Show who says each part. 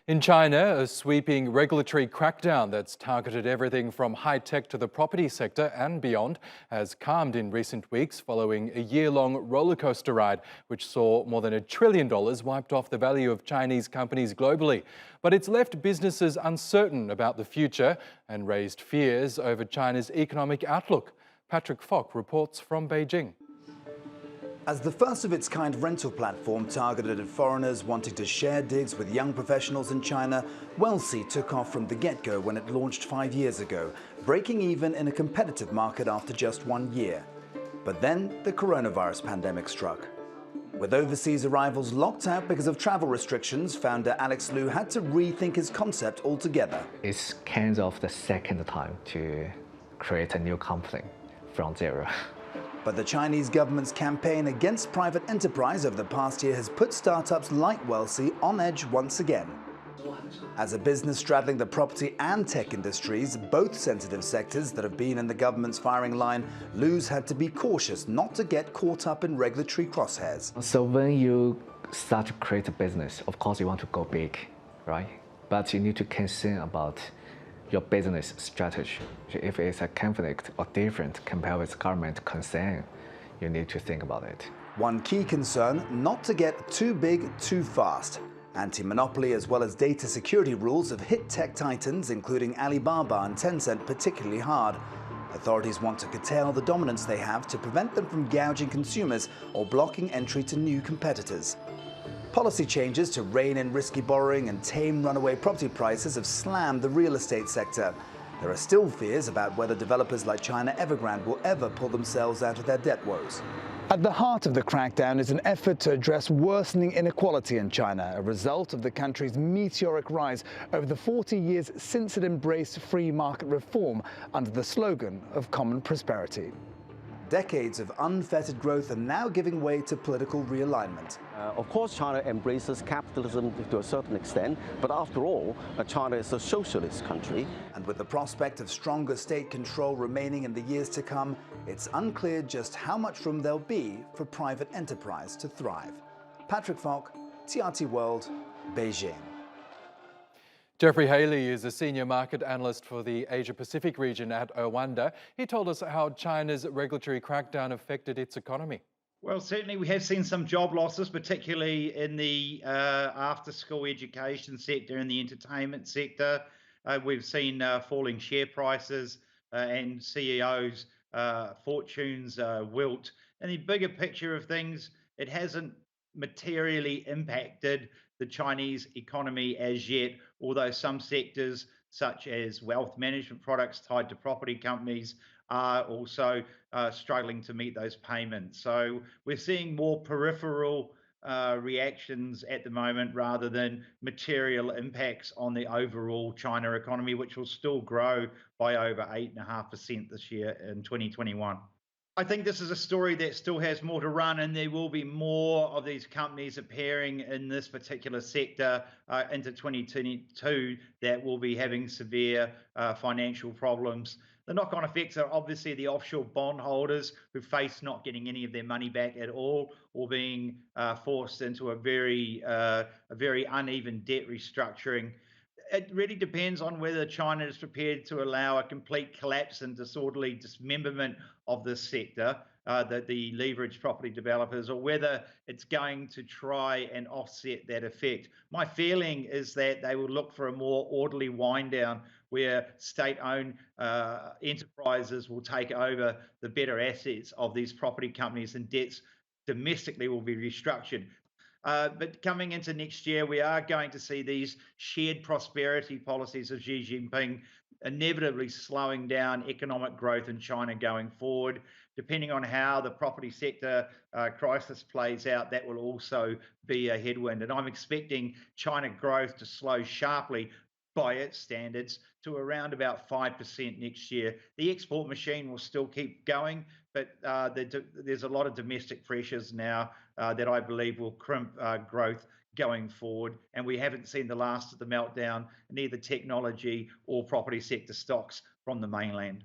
Speaker 1: In China, a sweeping regulatory crackdown that's targeted everything from high-tech to the property sector and beyond has calmed in recent weeks following a year-long rollercoaster ride, which saw more than $1 trillion wiped off the value of Chinese companies globally. But it's left businesses uncertain about the future and raised fears over China's economic outlook. Patrick Fock reports from Beijing.
Speaker 2: As the first of its kind rental platform targeted at foreigners wanting to share digs with young professionals in China, Wealthy took off from the get-go when it launched 5 years ago, breaking even in a competitive market after just 1 year. But then the coronavirus pandemic struck. With overseas arrivals locked out because of travel restrictions, founder Alex Liu had to rethink his concept altogether.
Speaker 3: It's kind of the second time to create a new company from zero.
Speaker 2: But the Chinese government's campaign against private enterprise over the past year has put startups like Wealthy on edge once again. As a business straddling the property and tech industries, both sensitive sectors that have been in the government's firing line, Liu's had to be cautious not to get caught up in regulatory crosshairs.
Speaker 3: So when you start to create a business, of course you want to go big, right? But you need to concern about your business strategy. If it's a conflict or different compared with government concern, you need to think about it.
Speaker 2: One key concern, not to get too big too fast. Anti-monopoly as well as data security rules have hit tech titans, including Alibaba and Tencent, particularly hard. Authorities want to curtail the dominance they have to prevent them from gouging consumers or blocking entry to new competitors. Policy changes to rein in risky borrowing and tame runaway property prices have slammed the real estate sector. There are still fears about whether developers like China Evergrande will ever pull themselves out of their debt woes. At the heart of the crackdown is an effort to address worsening inequality in China, a result of the country's meteoric rise over the 40 years since it embraced free market reform under the slogan of common prosperity. Decades of unfettered growth are now giving way to political realignment.
Speaker 4: Of course, China embraces capitalism to a certain extent, but after all, China is a socialist country.
Speaker 2: And with the prospect of stronger state control remaining in the years to come, it's unclear just how much room there'll be for private enterprise to thrive. Patrick Fock, TRT World, Beijing.
Speaker 1: Jeffrey Halley is a senior market analyst for the Asia-Pacific region at OANDA. He told us how China's regulatory crackdown affected its economy.
Speaker 5: Well, certainly we have seen some job losses, particularly in the after-school education sector and the entertainment sector. We've seen falling share prices and CEOs' fortunes wilt. In the bigger picture of things, it hasn't materially impacted the Chinese economy as yet, although some sectors such as wealth management products tied to property companies are also struggling to meet those payments. So we're seeing more peripheral reactions at the moment rather than material impacts on the overall China economy, which will still grow by over 8.5% this year in 2021. I think this is a story that still has more to run, and there will be more of these companies appearing in this particular sector into 2022 that will be having severe financial problems. The knock-on effects are obviously the offshore bondholders who face not getting any of their money back at all, or being forced into a very uneven debt restructuring. It really depends on whether China is prepared to allow a complete collapse and disorderly dismemberment of this sector, the leveraged property developers, or whether it's going to try and offset that effect. My feeling is that they will look for a more orderly wind down where state-owned enterprises will take over the better assets of these property companies, and debts domestically will be restructured. But coming into next year, we are going to see these shared prosperity policies of Xi Jinping inevitably slowing down economic growth in China going forward. Depending on how the property sector crisis plays out, that will also be a headwind. And I'm expecting China growth to slow sharply by its standards to around about 5% next year. The export machine will still keep going, but there's a lot of domestic pressures now that I believe will crimp growth going forward. And we haven't seen the last of the meltdown in either technology or property sector stocks from the mainland.